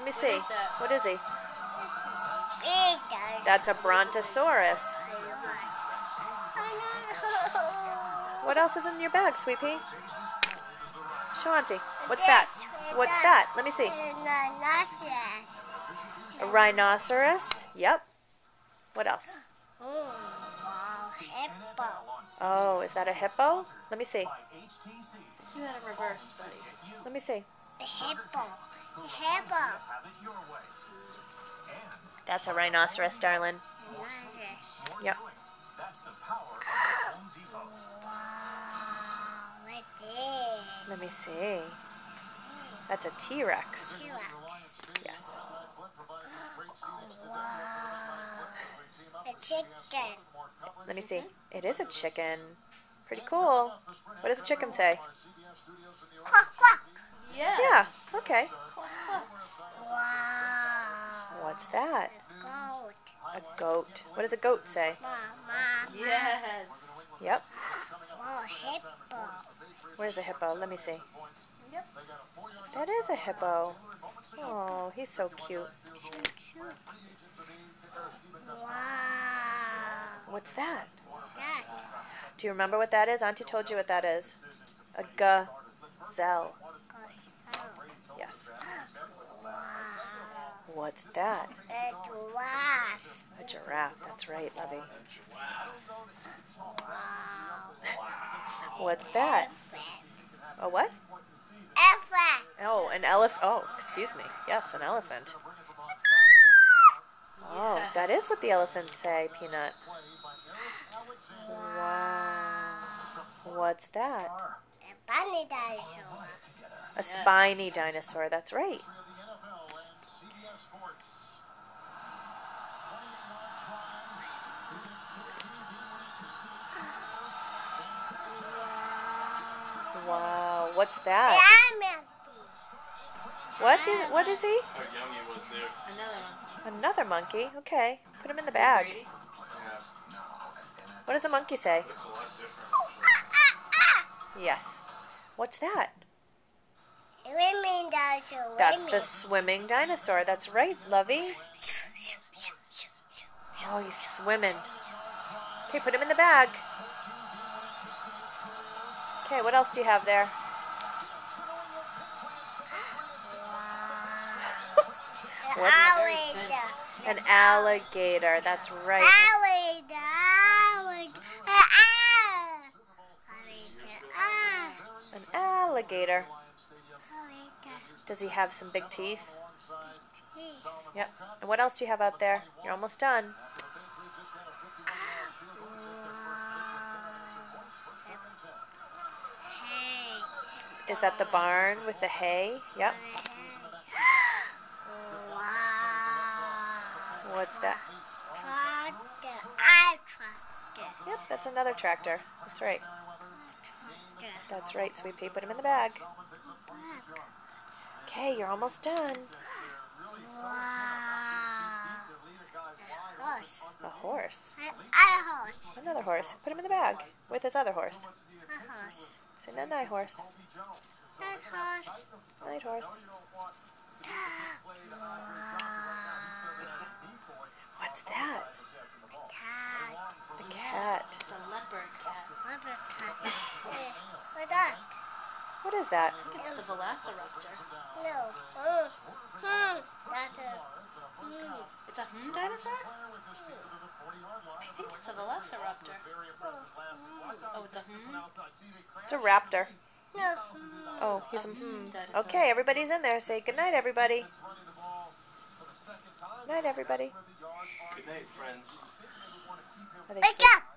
Let me see. What is that? What is he? Big dinosaur. That's a brontosaurus. What else is in your bag, Sweet Pea? Show Auntie. What's that? What's that? Let me see. A rhinoceros. Yep. What else? Oh, wow, hippo. Oh, is that a hippo? Let me see. You had it reversed, buddy. Let me see. The hippo. The hippo. That's a rhinoceros, darling. Yep. Wow, it is. Let me see. That's a T-Rex. T-Rex. Yes. Wow. A chicken. Let me see. It is a chicken. Pretty cool. What does a chicken say? Quack, quack. Yeah. Yeah. Okay. Wow. What's that? Goat. A goat. What does a goat say? Mama. Yes. Yep. Wow, hippo. Where's a hippo? Let me see. Yep. That is a hippo. Oh, he's so cute. Shoot, shoot. Wow. What's that? That. Do you remember what that is? Auntie told you what that is. A gazelle. Goes out. Yes. Wow. What's that? A giraffe. A giraffe. That's right, Lovey. Wow. What's that? Elephant. A what? Elephant. Oh, an elephant. Oh, excuse me. Yes, an elephant. Oh, that is what the elephants say, Peanut. Wow. What's that? A bunny dinosaur. A spiny dinosaur. That's right. Wow. What's that? Yeah, monkey. What is he? How young he was there. Another one. Another monkey. Okay. Put him in the bag. Brady. Yeah, What does a monkey say? looks a lot different. Yes. What's that? Swimming dinosaur. That's the swimming dinosaur. That's right, Lovey. Oh, he's swimming. Okay, put him in the bag. Okay, what else do you have there? What? Alligator. An alligator. That's right. Alligator. Alligator. An alligator. Alligator. Does he have some big teeth? Yep. And what else do you have out there? You're almost done. Hey. Is that the barn with the hay? Yep. Wow. What's that? Tractor. I tractor. Yep, that's another tractor. That's right. That's right, Sweet Pea. Put him in the bag. Okay, you're almost done. Wow. A horse. A horse. A horse. Another horse. Put him in the bag with his other horse. A horse. Say night night, horse. That horse. Night, horse. What's that? Cat. A cat. It's a leopard cat. Leopard cat. What's that? What is that? I think it's the Velociraptor. No. That's a. It's a dinosaur? I think it's a Velociraptor. Oh, it's a It's a raptor. No. Oh, he's a dinosaur. Okay, everybody's in there. Say good night, everybody. Night, everybody. Good night, friends. Are they Wake sleeping? up!